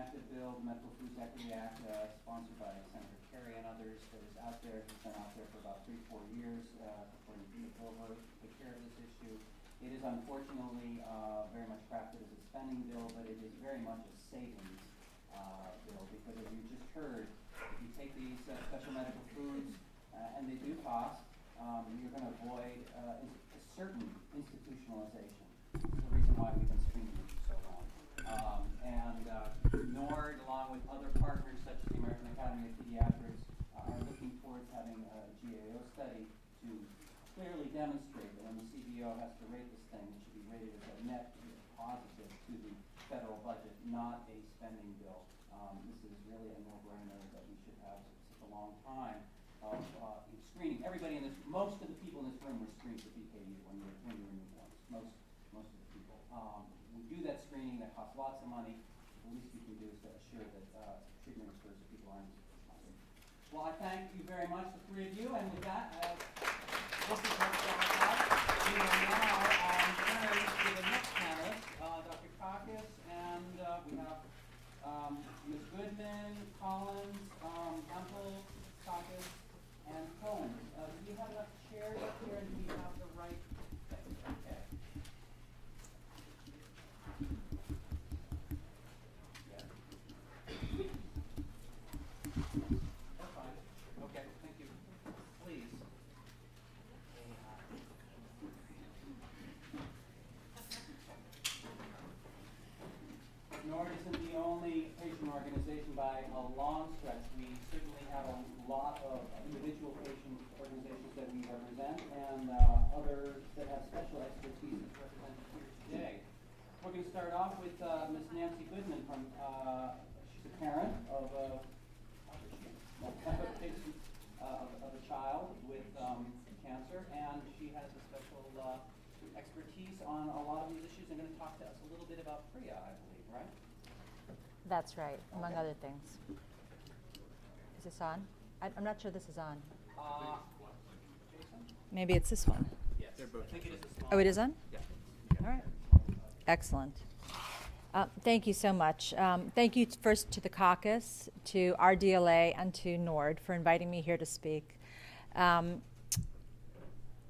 enacted bill, the Medical Foods Equity Act, sponsored by Senator Kerry and others, that is out there. It's been out there for about 3-4 years, according to the over take care of this issue. It is unfortunately very much crafted as a spending bill, but it is very much a savings bill, because as you just heard, if you take these special medical foods, and they do cost, you're going to avoid a certain institutionalization. This is the reason why we've been screening them for so long. NORD, along with other partners such as the American Academy of Pediatrics, are looking towards having a GAO study to clearly demonstrate that when the CBO has to rate this thing, it should be rated as a net positive to the federal budget, not a spending bill. This is really a no-brainer that we should have such a long time of screening. Everybody in this, most of the people in this room were screened for PKU when you were newborns. Most of the people. We do that screening. That costs lots of money. The least we can do is to assure that treatment occurs if people aren't responding. Well, I thank you very much, the three of you, and with that, this is what we have. We will now turn to the next panelist, Dr. Cassies, and we have Ms. Goodman, Collins, Hempel, Cassies, and Cohen. Do you have enough chairs up here, and do you have the right thing? Okay. Yeah. That's fine. Okay, thank you. Please. NORD isn't the only patient organization by a long stretch. We certainly have a lot of individual patient organizations that we represent, and others that have special expertise that's represented here today. We're going to start off with Ms. Nancy Goodman from, she's a parent of a patient of a child with cancer, and she has a special expertise on a lot of these issues. And going to talk to us a little bit about PREA, I believe, right? That's right, among other things. Is this on? I'm not sure this is on. Jason? Maybe it's this one. Yes. They're both. I think it is a small Oh, it is on? Yeah. All right. Excellent. Thank you so much. Thank you first to the caucus, to RDLA, and to NORD for inviting me here to speak.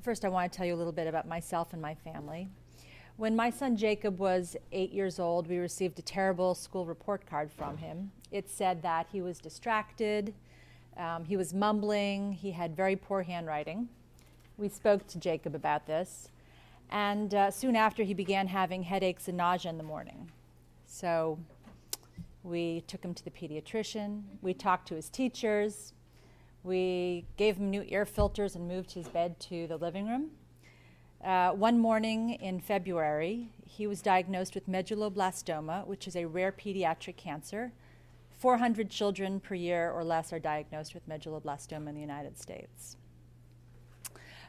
First, I want to tell you a little bit about myself and my family. When my son Jacob was 8 years old, we received a terrible school report card from him. It said that he was distracted, he was mumbling, he had very poor handwriting. We spoke to Jacob about this, and soon after he began having headaches and nausea in the morning. So we took him to the pediatrician, we talked to his teachers, we gave him new ear filters and moved his bed to the living room. One morning in February, he was diagnosed with medulloblastoma, which is a rare pediatric cancer. 400 children per year or less are diagnosed with medulloblastoma in the United States.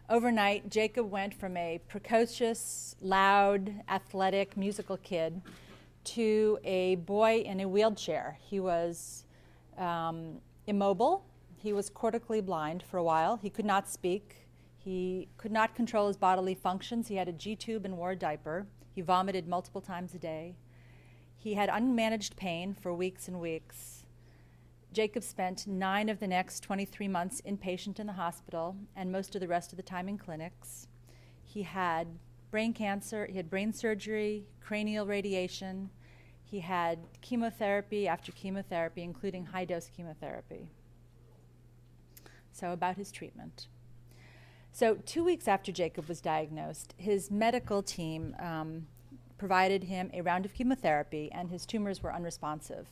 Overnight, Jacob went from a precocious, loud, athletic, musical kid to a boy in a wheelchair. He was immobile. He was cortically blind for a while. He could not speak. He could not control his bodily functions. He had a G-tube and wore a diaper. He vomited multiple times a day. He had unmanaged pain for weeks and weeks. Jacob spent 9 of the next 23 months inpatient in the hospital and most of the rest of the time in clinics. He had brain cancer, he had brain surgery, cranial radiation. He had chemotherapy after chemotherapy, including high-dose chemotherapy. So about his treatment. So 2 weeks after Jacob was diagnosed, his medical team provided him a round of chemotherapy, and his tumors were unresponsive.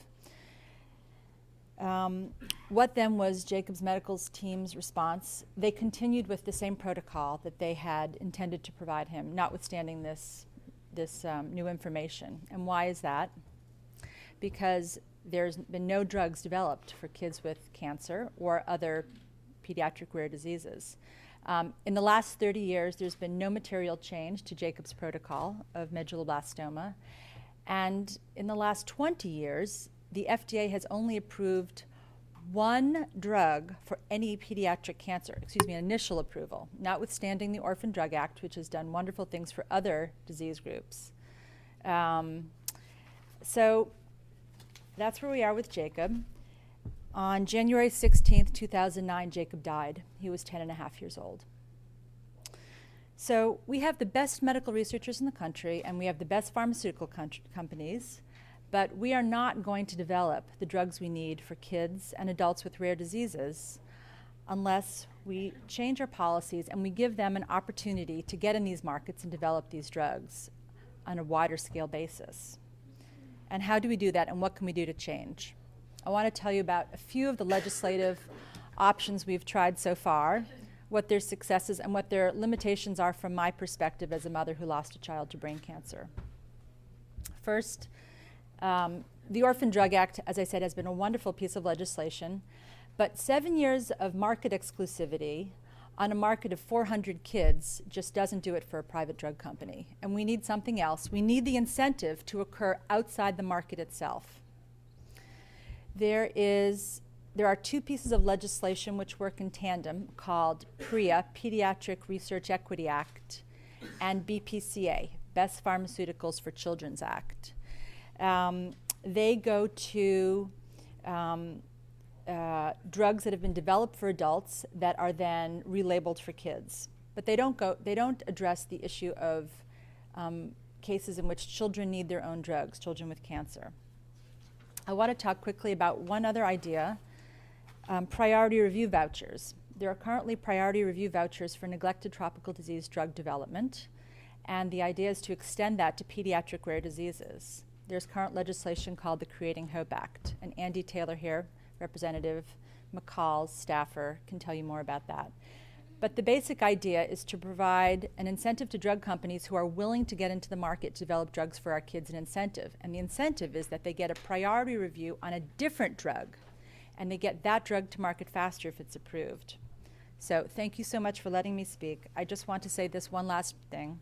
What then was Jacob's medical team's response? They continued with the same protocol that they had intended to provide him, notwithstanding this new information. And why is that? Because there's been no drugs developed for kids with cancer or other pediatric rare diseases. In the last 30 years, there's been no material change to Jacob's protocol of medulloblastoma. And in the last 20 years, the FDA has only approved one drug for any pediatric cancer, an initial approval, notwithstanding the Orphan Drug Act, which has done wonderful things for other disease groups. So that's where we are with Jacob. On January 16th, 2009, Jacob died. He was 10 and a half years old. So we have the best medical researchers in the country, and we have the best pharmaceutical companies, but we are not going to develop the drugs we need for kids and adults with rare diseases unless we change our policies and we give them an opportunity to get in these markets and develop these drugs on a wider scale basis. And how do we do that, and what can we do to change? I want to tell you about a few of the legislative options we've tried so far, what their successes and what their limitations are from my perspective as a mother who lost a child to brain cancer. First, the Orphan Drug Act, as I said, has been a wonderful piece of legislation, but 7 years of market exclusivity on a market of 400 kids just doesn't do it for a private drug company. And we need something else. We need the incentive to occur outside the market itself. There are two pieces of legislation which work in tandem called PREA, Pediatric Research Equity Act, and BPCA, Best Pharmaceuticals for Children's Act. They go to drugs that have been developed for adults that are then relabeled for kids. But they don't address the issue of cases in which children need their own drugs, children with cancer. I want to talk quickly about one other idea, priority review vouchers. There are currently priority review vouchers for neglected tropical disease drug development, and the idea is to extend that to pediatric rare diseases. There's current legislation called the Creating Hope Act, and Andy Taylor here, Representative McCall's staffer, can tell you more about that. But the basic idea is to provide an incentive to drug companies who are willing to get into the market to develop drugs for our kids, an incentive. And the incentive is that they get a priority review on a different drug, and they get that drug to market faster if it's approved. So thank you so much for letting me speak. I just want to say this one last thing.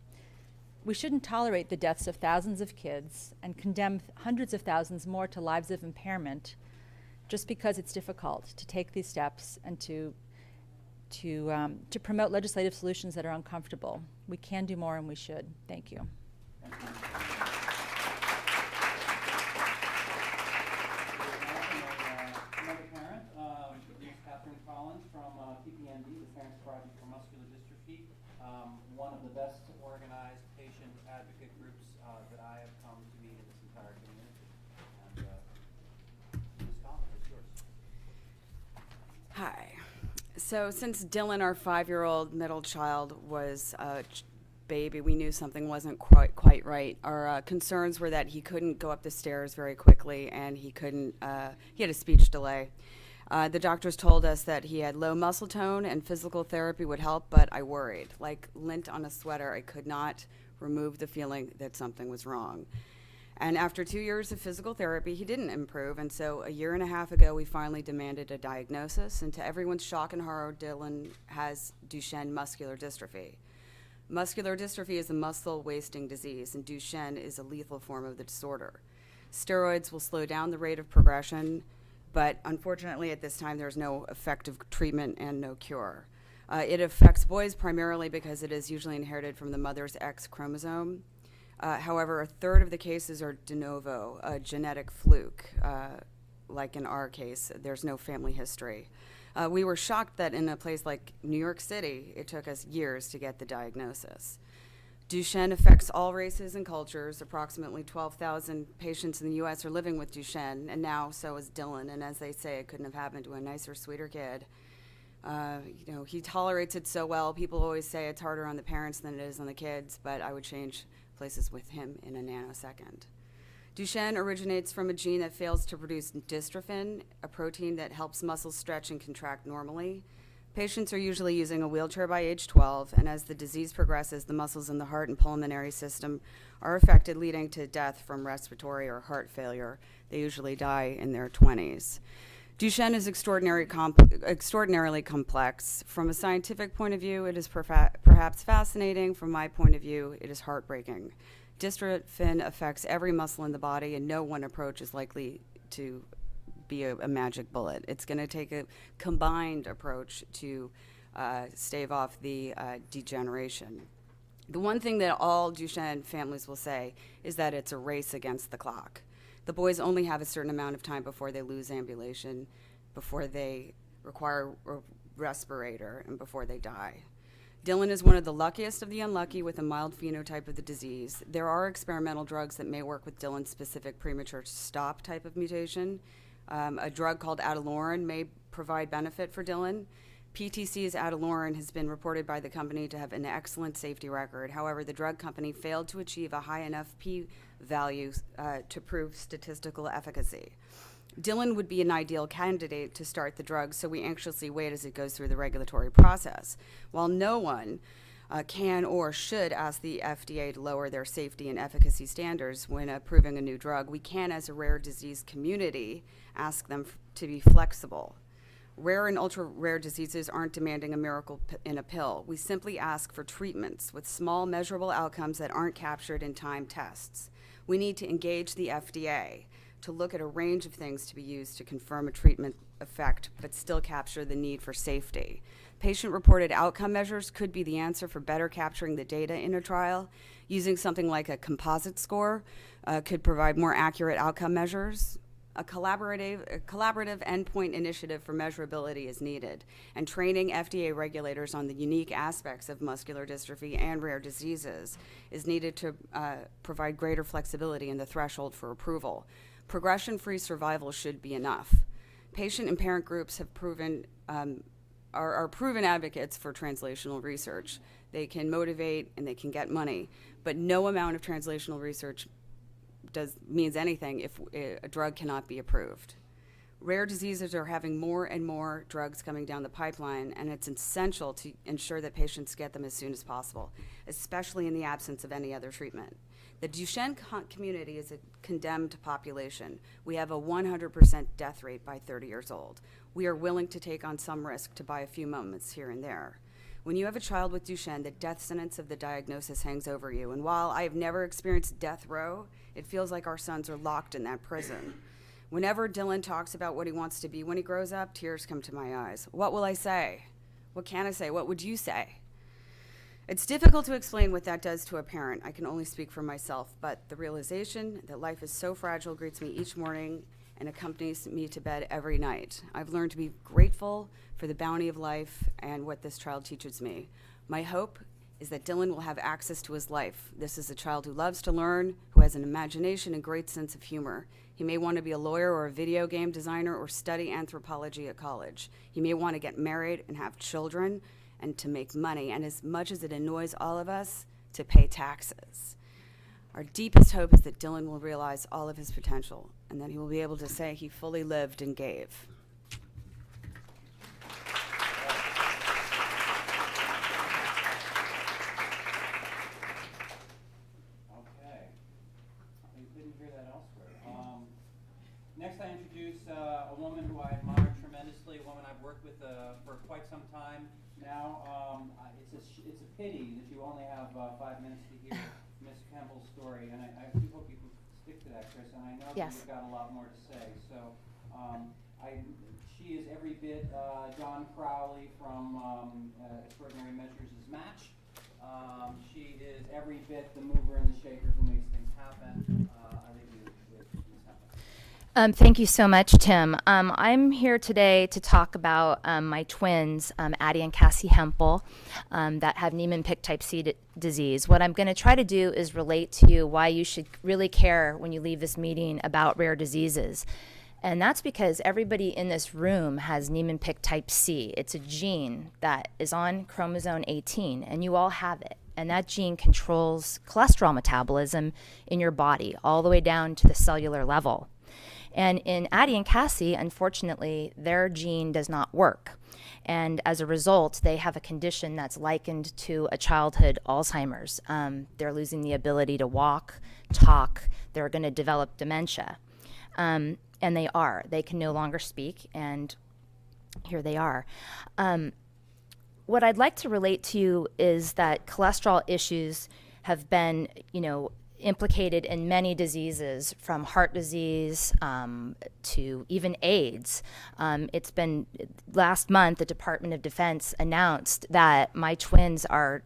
We shouldn't tolerate the deaths of thousands of kids and condemn hundreds of thousands more to lives of impairment just because it's difficult to take these steps and to promote legislative solutions that are uncomfortable. We can do more, and we should. Thank you. Thank you. Another parent, Ms. Catherine Collins from PPND, the Parents Project for Muscular Dystrophy, one of the best organized patient advocate groups that I have come to meet in this entire community. And Ms. Collins, it's yours. Hi. So since Dylan, our 5-year-old middle child, was a baby, we knew something wasn't quite right. Our concerns were that he couldn't go up the stairs very quickly, and he had a speech delay. The doctors told us that he had low muscle tone and physical therapy would help, but I worried. Like lint on a sweater, I could not remove the feeling that something was wrong. And after 2 years of physical therapy, he didn't improve, and so a year and a half ago, we finally demanded a diagnosis, and to everyone's shock and horror, Dylan has Duchenne muscular dystrophy. Muscular dystrophy is a muscle wasting disease, and Duchenne is a lethal form of the disorder. Steroids will slow down the rate of progression, but unfortunately at this time there's no effective treatment and no cure. It affects boys primarily because it is usually inherited from the mother's X chromosome. However, a third of the cases are de novo, a genetic fluke. Like in our case, there's no family history. We were shocked that in a place like New York City, it took us years to get the diagnosis. Duchenne affects all races and cultures. Approximately 12,000 patients in the U.S. are living with Duchenne, and now so is Dylan. And as they say, it couldn't have happened to a nicer, sweeter kid. He tolerates it so well. People always say it's harder on the parents than it is on the kids, but I would change places with him in a nanosecond. Duchenne originates from a gene that fails to produce dystrophin, a protein that helps muscles stretch and contract normally. Patients are usually using a wheelchair by age 12, and as the disease progresses, the muscles in the heart and pulmonary system are affected, leading to death from respiratory or heart failure. They usually die in their 20s. Duchenne is extraordinarily complex. From a scientific point of view, it is perhaps fascinating. From my point of view, it is heartbreaking. Dystrophin affects every muscle in the body, and no one approach is likely to be a magic bullet. It's going to take a combined approach to stave off the degeneration. The one thing that all Duchenne families will say is that it's a race against the clock. The boys only have a certain amount of time before they lose ambulation, before they require a respirator, and before they die. Dylan is one of the luckiest of the unlucky with a mild phenotype of the disease. There are experimental drugs that may work with Dylan's specific premature stop type of mutation. A drug called Addi may provide benefit for Dylan. PTC's Addi has been reported by the company to have an excellent safety record. However, the drug company failed to achieve a high enough p-value to prove statistical efficacy. Dylan would be an ideal candidate to start the drug, so we anxiously wait as it goes through the regulatory process. While no one can or should ask the FDA to lower their safety and efficacy standards when approving a new drug, we can, as a rare disease community, ask them to be flexible. Rare and ultra-rare diseases aren't demanding a miracle in a pill. We simply ask for treatments with small, measurable outcomes that aren't captured in time tests. We need to engage the FDA to look at a range of things to be used to confirm a treatment effect, but still capture the need for safety. Patient-reported outcome measures could be the answer for better capturing the data in a trial. Using something like a composite score could provide more accurate outcome measures. A collaborative endpoint initiative for measurability is needed, and training FDA regulators on the unique aspects of muscular dystrophy and rare diseases is needed to provide greater flexibility in the threshold for approval. Progression-free survival should be enough. Patient and parent groups have are proven advocates for translational research. They can motivate and they can get money, but no amount of translational research means anything if a drug cannot be approved. Rare diseases are having more and more drugs coming down the pipeline, and it's essential to ensure that patients get them as soon as possible, especially in the absence of any other treatment. The Duchenne community is a condemned population. We have a 100% death rate by 30 years old. We are willing to take on some risk to buy a few moments here and there. When you have a child with Duchenne, the death sentence of the diagnosis hangs over you. And while I have never experienced death row, it feels like our sons are locked in that prison. Whenever Dylan talks about what he wants to be when he grows up, tears come to my eyes. What will I say? What can I say? What would you say? It's difficult to explain what that does to a parent. I can only speak for myself, but the realization that life is so fragile greets me each morning and accompanies me to bed every night. I've learned to be grateful for the bounty of life and what this child teaches me. My hope is that Dylan will have access to his life. This is a child who loves to learn, who has an imagination and great sense of humor. He may want to be a lawyer or a video game designer or study anthropology at college. He may want to get married and have children and to make money, and as much as it annoys all of us, to pay taxes. Our deepest hope is that Dylan will realize all of his potential and that he will be able to say he fully lived and gave. Next, I introduce a woman who I admire tremendously, a woman I've worked with for quite some time now. It's a pity that you only have 5 minutes to hear Miss Hempel's story, and I do hope you can stick to that, Kris, and I know that you've got a lot more to say. So she is every bit John Crowley from Extraordinary Measures' Match. She is every bit the mover and the shaker who makes things happen. I leave you with Miss Hempel. Thank you so much, Tim. I'm here today to talk about my twins, Addi and Cassi Hempel, that have Niemann-Pick type C disease. What I'm going to try to do is relate to you why you should really care when you leave this meeting about rare diseases. And that's because everybody in this room has Niemann-Pick type C. It's a gene that is on chromosome 18, and you all have it. And that gene controls cholesterol metabolism in your body all the way down to the cellular level. And in Addi and Cassi, unfortunately, their gene does not work. And as a result, they have a condition that's likened to a childhood Alzheimer's. They're losing the ability to walk, talk. They're going to develop dementia. And they are. They can no longer speak, and here they are. What I'd like to relate to you is that cholesterol issues have been, implicated in many diseases, from heart disease to even AIDS. It's been last month, the Department of Defense announced that my twins are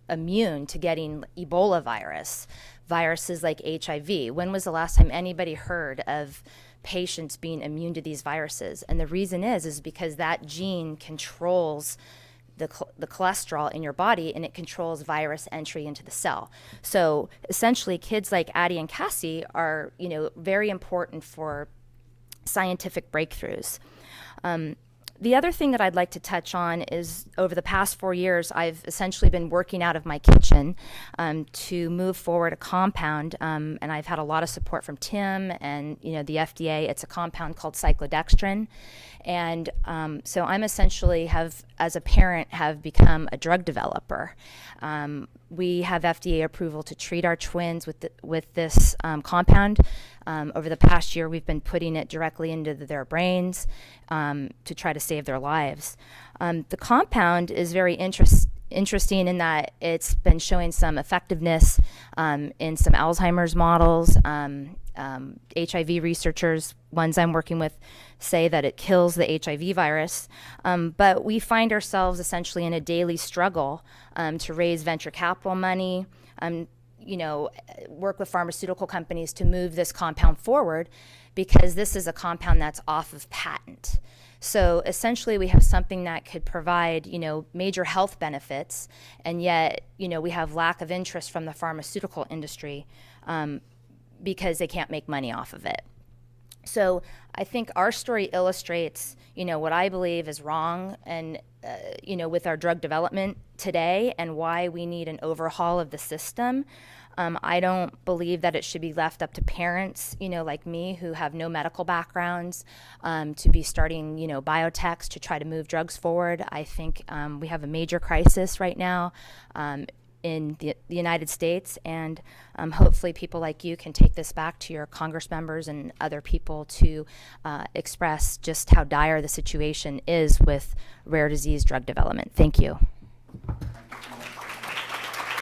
immune to getting Ebola virus. viruses like HIV. When was the last time anybody heard of patients being immune to these viruses? And the reason is because that gene controls the cholesterol in your body, and it controls virus entry into the cell. So essentially, kids like Addi and Cassi are, very important for scientific breakthroughs. The other thing that I'd like to touch on is over the past 4 years, I've essentially been working out of my kitchen to move forward a compound, and I've had a lot of support from Tim and the FDA. It's a compound called cyclodextrin, and so I'm essentially as a parent, have become a drug developer. We have FDA approval to treat our twins with this compound. Over the past year, we've been putting it directly into their brains to try to save their lives. The compound is very interesting in that it's been showing some effectiveness in some Alzheimer's models. HIV researchers, ones I'm working with, say that it kills the HIV virus. But we find ourselves essentially in a daily struggle to raise venture capital money, work with pharmaceutical companies to move this compound forward, because this is a compound that's off of patent. So essentially we have something that could provide, major health benefits, and yet, we have lack of interest from the pharmaceutical industry because they can't make money off of it. So I think our story illustrates, what I believe is wrong and, with our drug development today, and why we need an overhaul of the system. I don't believe that it should be left up to parents, like me, who have no medical backgrounds, to be starting, biotechs to try to move drugs forward. I think we have a major crisis right now in the United States, and hopefully people like you can take this back to your Congress members and other people to express just how dire the situation is with rare disease drug development. Thank you.